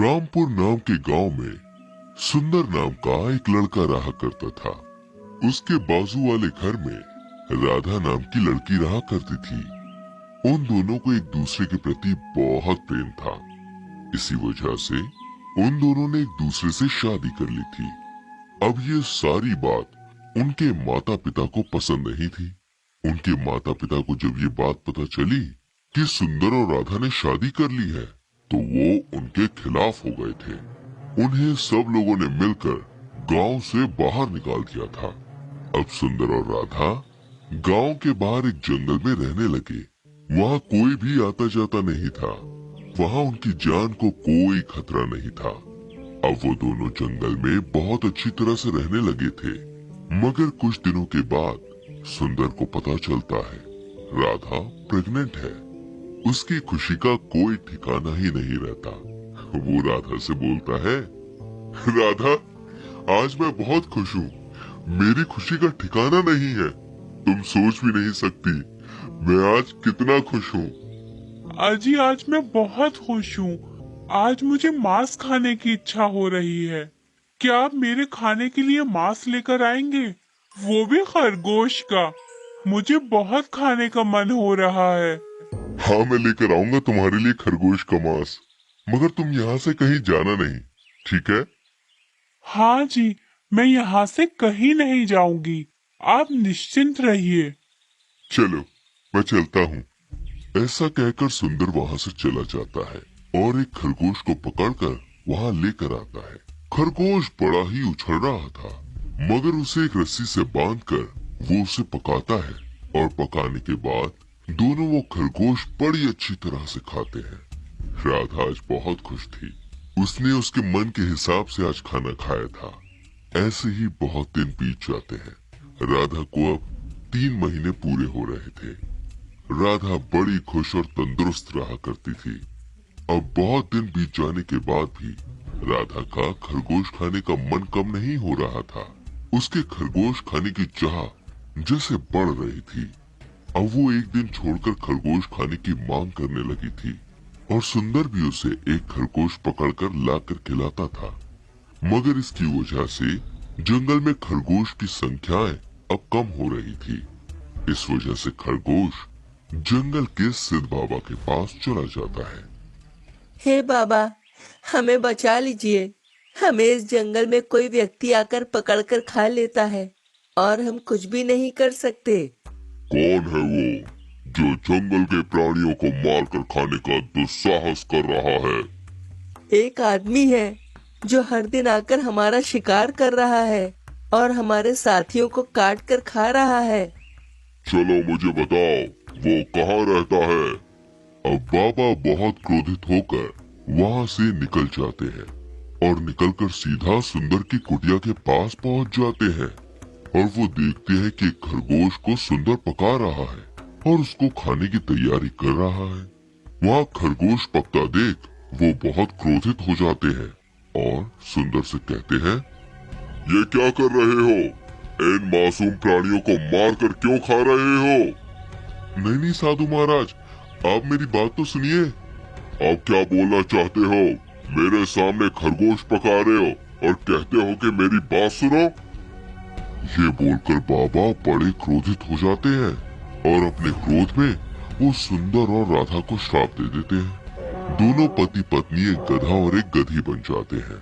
रामपुर नाम के गांव में सुंदर नाम का एक लड़का रहा करता था। उसके बाजू वाले घर में राधा नाम की लड़की रहा करती थी। उन दोनों को एक दूसरे के प्रति बहुत प्रेम था। इसी वजह से उन दोनों ने एक दूसरे से शादी कर ली थी। अब ये सारी बात उनके माता पिता को पसंद नहीं थी। उनके माता पिता को जब ये बात पता चली कि सुंदर और राधा ने शादी कर ली है, तो वो उनके खिलाफ हो गए थे। उन्हें सब लोगों ने मिलकर गांव से बाहर निकाल दिया था। अब सुंदर और राधा गांव के बाहर एक जंगल में रहने लगे। वहाँ कोई भी आता जाता नहीं था। वहाँ उनकी जान को कोई खतरा नहीं था। अब वो दोनों जंगल में बहुत अच्छी तरह से रहने लगे थे। मगर कुछ दिनों के बाद सुंदर को पता चलता है राधा प्रेग्नेंट है। उसकी खुशी का कोई ठिकाना ही नहीं रहता। वो राधा से बोलता है, राधा, आज मैं बहुत खुश हूँ। मेरी खुशी का ठिकाना नहीं है। तुम सोच भी नहीं सकती मैं आज कितना खुश हूँ। अजी आज मैं बहुत खुश हूँ। आज मुझे मांस खाने की इच्छा हो रही है। क्या आप मेरे खाने के लिए मांस लेकर आएंगे? वो भी खरगोश का। मुझे बहुत खाने का मन हो रहा है। हाँ, मैं लेकर आऊंगा तुम्हारे लिए खरगोश का मांस। मगर तुम यहाँ से कहीं जाना नहीं, ठीक है? हाँ जी, मैं यहाँ से कहीं नहीं जाऊंगी। आप निश्चिंत रहिए। चलो, मैं चलता हूँ। ऐसा कहकर सुंदर वहाँ से चला जाता है और एक खरगोश को पकड़कर वहाँ लेकर आता है। खरगोश बड़ा ही उछल रहा था, मगर उसे एक रस्सी से बांधकर वो उसे पकाता है और पकाने के बाद दोनों वो खरगोश बड़ी अच्छी तरह से खाते हैं। राधा आज बहुत खुश थी। उसने उसके मन के हिसाब से आज खाना खाया था। ऐसे ही बहुत दिन बीत जाते हैं। राधा को अब 3 महीने पूरे हो रहे थे। राधा बड़ी खुश और तंदुरुस्त रहा करती थी। अब बहुत दिन बीत जाने के बाद भी राधा का खरगोश खाने का मन कम नहीं हो रहा था। उसके खरगोश खाने की चाह जैसे बढ़ रही थी। अब वो एक दिन छोड़कर खरगोश खाने की मांग करने लगी थी और सुंदर भी उसे एक खरगोश पकड़कर लाकर खिलाता था। मगर इसकी वजह से जंगल में खरगोश की संख्याएं अब कम हो रही थी। इस वजह से खरगोश जंगल के सिद्ध बाबा के पास चला जाता है। हे बाबा, हमें बचा लीजिए। हमें इस जंगल में कोई व्यक्ति आकर पकड़कर खा लेता है और हम कुछ भी नहीं कर सकते। कौन है वो जो जंगल के प्राणियों को मारकर खाने का दुस्साहस कर रहा है? एक आदमी है जो हर दिन आकर हमारा शिकार कर रहा है और हमारे साथियों को काट कर खा रहा है। चलो मुझे बताओ, वो कहाँ रहता है? अब बाबा बहुत क्रोधित होकर वहाँ से निकल जाते हैं और निकलकर सीधा सुंदर की कुटिया के पास पहुँच जाते हैं और वो देखते हैं कि खरगोश को सुंदर पका रहा है और उसको खाने की तैयारी कर रहा है। वहाँ खरगोश पकता देख वो बहुत क्रोधित हो जाते हैं और सुंदर से कहते हैं, ये क्या कर रहे हो? इन मासूम प्राणियों को मारकर क्यों खा रहे हो? नहीं साधु महाराज, आप मेरी बात तो सुनिए। आप क्या बोलना चाहते हो? मेरे सामने खरगोश पका रहे हो और कहते हो कि मेरी बात सुनो। ये बोलकर बाबा बड़े क्रोधित हो जाते हैं और अपने क्रोध में वो सुंदर और राधा को श्राप दे देते हैं। दोनों पति पत्नी एक गधा और एक गधी बन जाते हैं।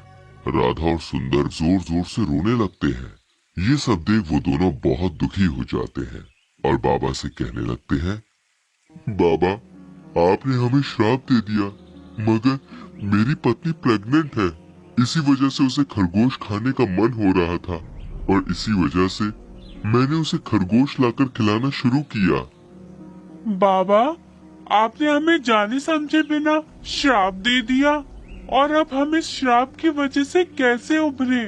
राधा और सुंदर जोर जोर से रोने लगते हैं। ये सब देख वो दोनों बहुत दुखी हो जाते हैं और बाबा से कहने लगते हैं, बाबा, आपने हमें श्राप दे दिया, मगर मेरी पत्नी प्रेग्नेंट है। इसी वजह से उसे खरगोश खाने का मन हो रहा था और इसी वजह से मैंने उसे खरगोश लाकर खिलाना शुरू किया। बाबा, आपने हमें जाने समझे बिना श्राप दे दिया और अब हम इस श्राप की वजह से कैसे उभरे?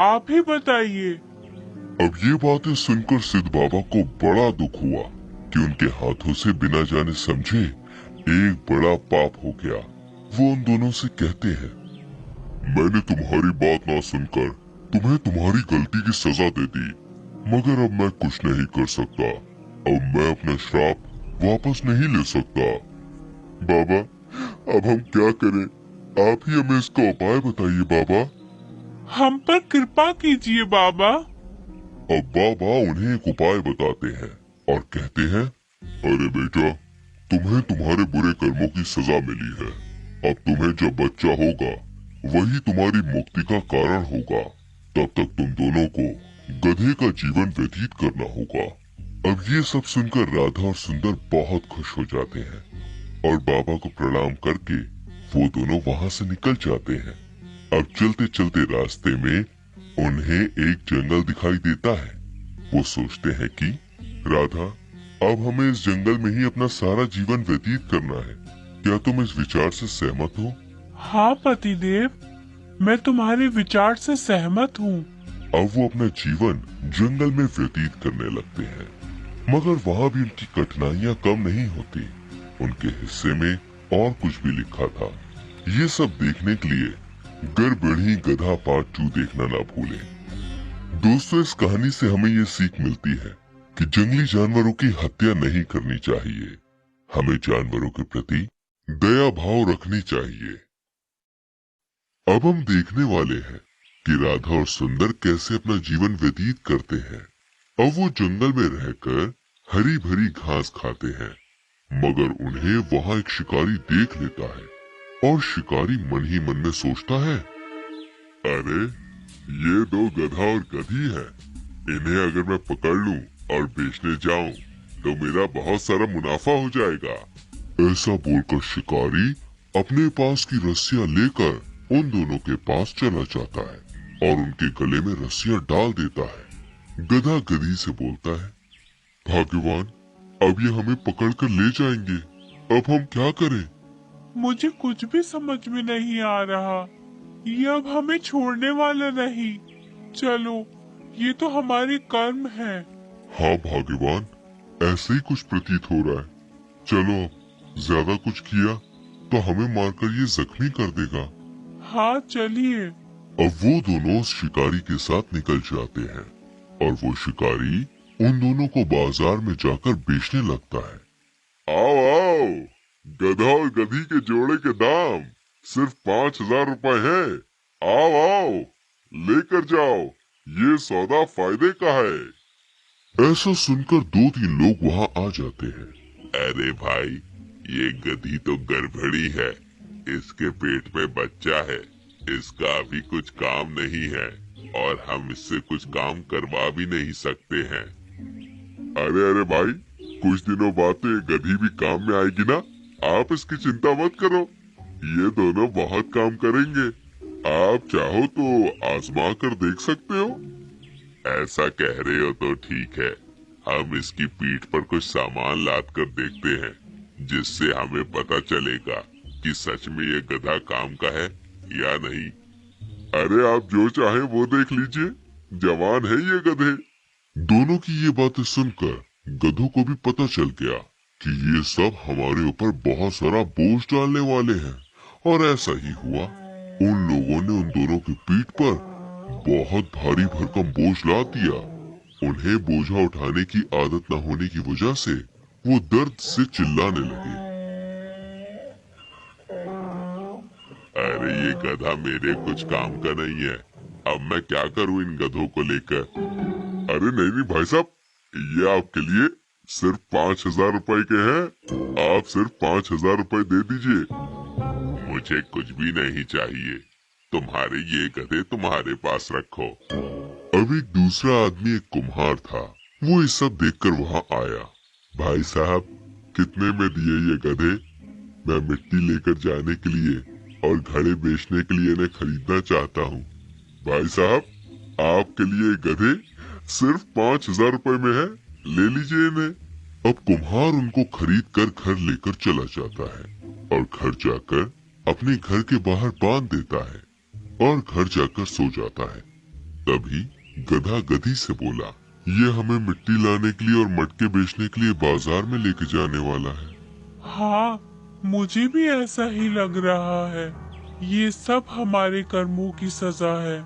आप ही बताइए। अब ये बातें सुनकर सिद्ध बाबा को बड़ा दुख हुआ कि उनके हाथों से बिना जाने समझे एक बड़ा पाप हो गया। वो उन दोनों से कहते हैं, मैंने तुम्हारी बात ना सुनकर तुम्हें तुम्हारी गलती की सजा दे दी, मगर अब मैं कुछ नहीं कर सकता। अब मैं अपना श्राप वापस नहीं ले सकता। बाबा, अब हम क्या करें? आप ही हमें इसका उपाय बताइए बाबा। हम पर कृपा कीजिए बाबा। अब बाबा उन्हें एक उपाय बताते हैं और कहते हैं, अरे बेटा, तुम्हें तुम्हारे बुरे कर्मों की सजा मिली है। अब तुम्हें जब बच्चा होगा वही तुम्हारी मुक्ति का कारण होगा। तब तक तुम दोनों को गधे का जीवन व्यतीत करना होगा। अब ये सब सुनकर राधा और सुंदर बहुत खुश हो जाते हैं और बाबा को प्रणाम करके वो दोनों वहां से निकल जाते हैं। अब चलते चलते रास्ते में उन्हें एक जंगल दिखाई देता है। वो सोचते हैं कि राधा, अब हमें इस जंगल में ही अपना सारा जीवन व्यतीत करना है। क्या तुम इस विचार से सहमत हो? हाँ पतिदेव, मैं तुम्हारे विचार से सहमत हूँ। अब वो अपना जीवन जंगल में व्यतीत करने लगते हैं, मगर वहाँ भी उनकी कठिनाइयाँ कम नहीं होती। उनके हिस्से में और कुछ भी लिखा था। ये सब देखने के लिए गड़बड़ी गधा पार्ट 2 देखना ना भूलें। दोस्तों, इस कहानी से हमें ये सीख मिलती है कि जंगली जानवरों की हत्या नहीं करनी चाहिए। हमें जानवरों के प्रति दया भाव रखनी चाहिए। अब हम देखने वाले हैं कि राधा और सुंदर कैसे अपना जीवन व्यतीत करते हैं। अब वो जंगल में रहकर हरी भरी घास खाते हैं, मगर उन्हें वहां एक शिकारी देख लेता है और शिकारी मन ही मन में सोचता है, अरे ये दो गधा और गधी है, इन्हें अगर मैं पकड़ लूं और बेचने जाऊं तो मेरा बहुत सारा मुनाफा हो जाएगा। ऐसा बोलकर शिकारी अपने पास की रस्सियां लेकर उन दोनों के पास चला जाता है और उनके गले में रस्सियां डाल देता है। गधा गधी से बोलता है, भाग्यवान, अब ये हमें पकड़कर ले जाएंगे, अब हम क्या करें? मुझे कुछ भी समझ में नहीं आ रहा। ये अब हमें छोड़ने वाला नहीं। चलो, ये तो हमारे कर्म है। हाँ भाग्यवान, ऐसे ही कुछ प्रतीत हो रहा है। चलो, अब ज्यादा कुछ किया तो हमें मारकर ये जख्मी कर देगा। हाँ चलिए। अब वो दोनों उस शिकारी के साथ निकल जाते हैं और वो शिकारी उन दोनों को बाजार में जाकर बेचने लगता है। आओ आओ, गधा और गधी के जोड़े के दाम सिर्फ 5,000 रुपए है। आओ आओ, लेकर जाओ, ये सौदा फायदे का है। ऐसा सुनकर 2-3 लोग वहाँ आ जाते हैं। अरे भाई, ये गधी तो गड़बड़ी है, इसके पेट में बच्चा है, इसका अभी कुछ काम नहीं है और हम इससे कुछ काम करवा भी नहीं सकते हैं। अरे अरे भाई, कुछ दिनों बाद तो ये गधी भी काम में आएगी ना, आप इसकी चिंता मत करो, ये दोनों बहुत काम करेंगे। आप चाहो तो आजमा कर देख सकते हो। ऐसा कह रहे हो तो ठीक है, हम इसकी पीठ पर कुछ सामान लाद कर देखते हैं, जिससे हमें पता चलेगा कि सच में ये गधा काम का है या नहीं। अरे आप जो चाहे वो देख लीजिए, जवान है ये गधे। दोनों की ये बातें सुनकर गधों को भी पता चल गया कि ये सब हमारे ऊपर बहुत सारा बोझ डालने वाले हैं, और ऐसा ही हुआ। उन लोगों ने उन दोनों की पीठ पर बहुत भारी भरकम बोझ लाद दिया। उन्हें बोझा उठाने की आदत न होने की वजह से वो दर्द से चिल्लाने लगे। अरे ये गधा मेरे कुछ काम का नहीं है, अब मैं क्या करूं इन गधों को लेकर। अरे नहीं नहीं भाई साहब, ये आपके लिए सिर्फ 5,000 रुपए के हैं, आप सिर्फ 5,000 रुपए दे दीजिए। मुझे कुछ भी नहीं चाहिए, तुम्हारे ये गधे तुम्हारे पास रखो। अब एक दूसरा आदमी, एक कुम्हार था, वो ये सब देखकर वहाँ आया। भाई साहब, कितने में दिए ये गधे? मैं मिट्टी लेकर जाने के लिए और घड़े बेचने के लिए इन्हें खरीदना चाहता हूँ। भाई साहब, आपके लिए गधे सिर्फ 5,000 रुपए में है, ले लीजिए इन्हें। अब कुम्हार उनको खरीद कर घर लेकर चला जाता है और घर जाकर अपने घर के बाहर बांध देता है और घर जाकर सो जाता है। तभी गधा गधी से बोला, ये हमें मिट्टी लाने के लिए और मटके बेचने के लिए बाजार में लेके जाने वाला है। हाँ, मुझे भी ऐसा ही लग रहा है। ये सब हमारे कर्मों की सजा है,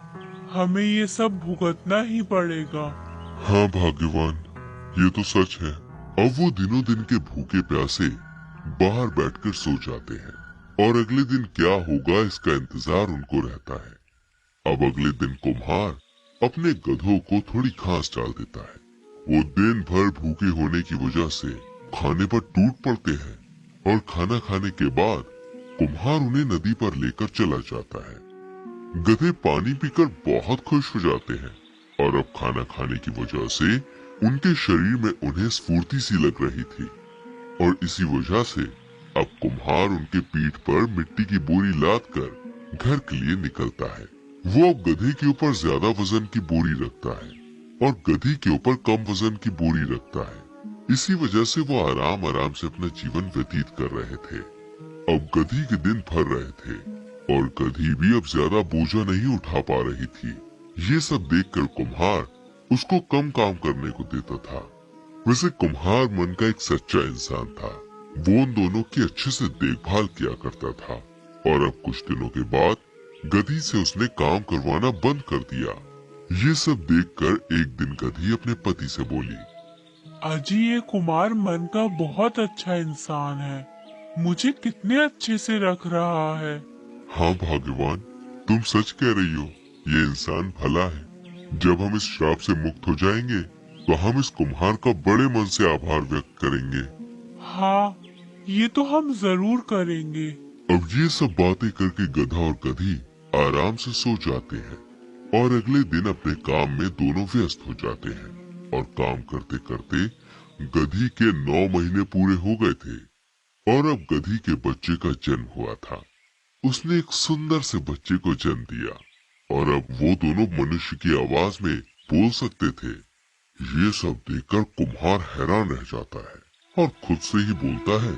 हमें ये सब भुगतना ही पड़ेगा। हाँ भाग्यवान, ये तो सच है। अब वो दिनों दिन के भूखे प्यासे बाहर बैठकर सो जाते हैं और अगले दिन क्या होगा इसका इंतजार उनको रहता है। अब अगले दिन कुम्हार अपने गधों को थोड़ी घास डाल देता है। वो दिन भर भूखे होने की वजह से खाने पर टूट पड़ते हैं और खाना खाने के बाद कुम्हार उन्हें नदी पर लेकर चला जाता है। गधे पानी पीकर बहुत खुश हो जाते हैं और अब खाना खाने की वजह से उनके शरीर में उन्हें स्फूर्ति सी लग रही थी और इसी वजह से अब कुम्हार उनके पीठ पर मिट्टी की बोरी लाद कर घर के लिए निकलता है। वो अब गधे के ऊपर ज्यादा वजन की बोरी रखता है और गधी के ऊपर कम वजन की बोरी रखता है। इसी वजह से वो आराम आराम से अपना जीवन व्यतीत कर रहे थे। अब गधी के दिन भर रहे थे और गधी भी अब ज्यादा बोझा नहीं उठा पा रही थी। ये सब देखकर कुम्हार उसको कम काम करने को देता था। वैसे कुम्हार मन का एक सच्चा इंसान था। वो उन दोनों की अच्छे से देखभाल किया करता था और अब कुछ दिनों के बाद गधी से उसने काम करवाना बंद कर दिया। ये सब देखकर एक दिन गधी अपने पति से बोली, अजी ये कुमार मन का बहुत अच्छा इंसान है, मुझे कितने अच्छे से रख रहा है। हाँ भाग्यवान, तुम सच कह रही हो। ये इंसान भला है। जब हम इस श्राप से मुक्त हो जाएंगे तो हम इस कुम्हार का बड़े मन से आभार व्यक्त करेंगे। हाँ, ये तो हम जरूर करेंगे। अब ये सब बातें करके गधा और गधी आराम से सो जाते हैं और अगले दिन अपने काम में दोनों व्यस्त हो जाते हैं और काम करते करते गधी के 9 महीने पूरे हो गए थे और अब गधी के बच्चे का जन्म हुआ था। उसने एक सुंदर से बच्चे को जन्म दिया और अब वो दोनों मनुष्य की आवाज में बोल सकते थे। ये सब देखकर कुम्हार हैरान रह जाता है और खुद से ही बोलता है,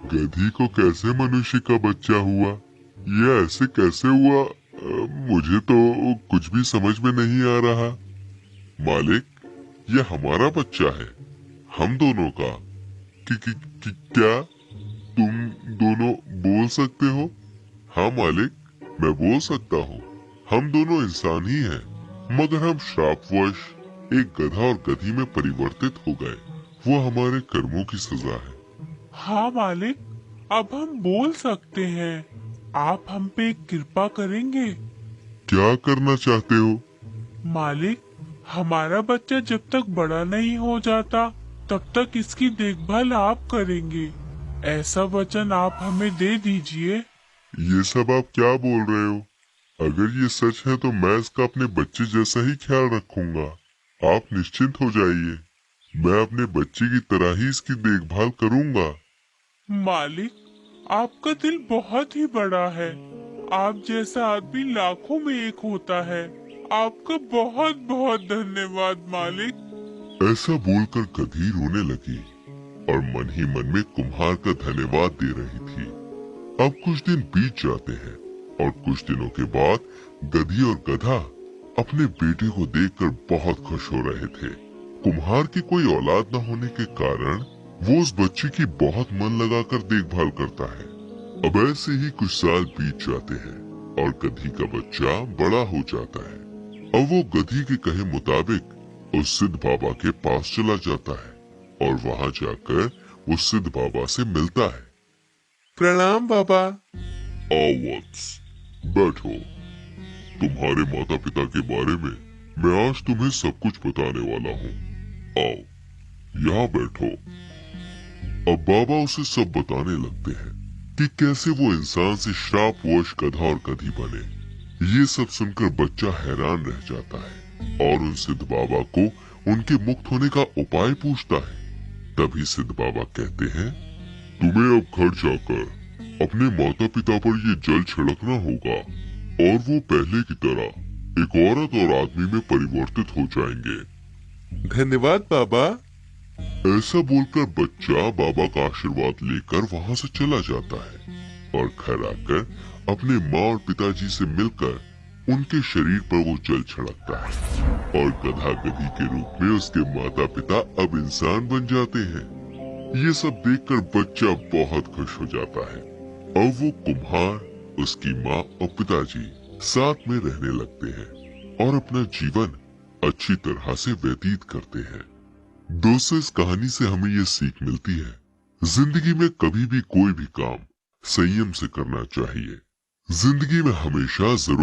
गधी को कैसे मनुष्य का बच्चा हुआ? ये ऐसे कैसे हुआ? मुझे तो कुछ भी समझ में नहीं आ रहा। मालिक, ये हमारा बच्चा है, हम दोनों का। क्या तुम दोनों बोल सकते हो? हाँ मालिक, मैं बोल सकता हूँ। हम दोनों इंसान ही हैं, मगर हम श्रापवश एक गधा और गधी में परिवर्तित हो गए। वो हमारे कर्मों की सजा है। हाँ मालिक, अब हम बोल सकते हैं। आप हम पे एक कृपा करेंगे? क्या करना चाहते हो? मालिक, हमारा बच्चा जब तक बड़ा नहीं हो जाता तब तक इसकी देखभाल आप करेंगे। ऐसा वचन आप हमें दे दीजिए। ये सब आप क्या बोल रहे हो? अगर ये सच है तो मैं इसका अपने बच्चे जैसा ही ख्याल रखूंगा। आप निश्चिंत हो जाइए, मैं अपने बच्चे की तरह ही इसकी देखभाल करूंगा। मालिक, आपका दिल बहुत ही बड़ा है। आप जैसा आदमी लाखों में एक होता है। आपका बहुत बहुत धन्यवाद मालिक। ऐसा बोलकर गधी रोने लगी और मन ही मन में कुम्हार का धन्यवाद दे रही थी। अब कुछ दिन बीत जाते हैं और कुछ दिनों के बाद गधी और गधा अपने बेटे को देखकर बहुत खुश हो रहे थे। कुम्हार की कोई औलाद न होने के कारण वो उस बच्चे की बहुत मन लगाकर देखभाल करता है। अब ऐसे ही कुछ साल बीत जाते हैं और गधी का बच्चा बड़ा हो जाता है। अब वो गधी के कहे मुताबिक उस सिद्ध बाबा के पास चला जाता है और वहाँ जाकर वो सिद्ध बाबा से मिलता है। प्रणाम बाबा। आओ वत्स, बैठो। तुम्हारे माता पिता के बारे में मैं आज तुम्हें सब कुछ बताने वाला हूँ। आओ, यहाँ बैठो। अब बाबा उसे सब बताने लगते हैं कि कैसे वो इंसान से श्रापवश गधा और गधी बने। ये सब सुनकर बच्चा हैरान रह जाता है और उन सिद्ध बाबा को उनके मुक्त होने का उपाय पूछता है। तभी सिद्ध बाबा कहते हैं, तुम्हें अब घर जाकर अपने माता पिता पर ये जल छिड़कना होगा और वो पहले की तरह एक औरत और आदमी में परिवर्तित हो जाएंगे। धन्यवाद बाबा। ऐसा बोलकर बच्चा बाबा का आशीर्वाद लेकर वहाँ से चला जाता है और घर आकर अपने माँ और पिताजी से मिलकर उनके शरीर पर वो जल छिड़कता है और गधा गधी के रूप में उसके माता पिता अब इंसान बन जाते हैं। ये सब देखकर बच्चा बहुत खुश हो जाता है। अब वो कुम्हार, उसकी माँ और पिताजी साथ में रहने लगते हैं और अपना जीवन अच्छी तरह से व्यतीत करते हैं। दोस्तों, इस कहानी से हमें ये सीख मिलती है, जिंदगी में कभी भी कोई भी काम संयम से करना चाहिए। जिंदगी में हमेशा जरूरत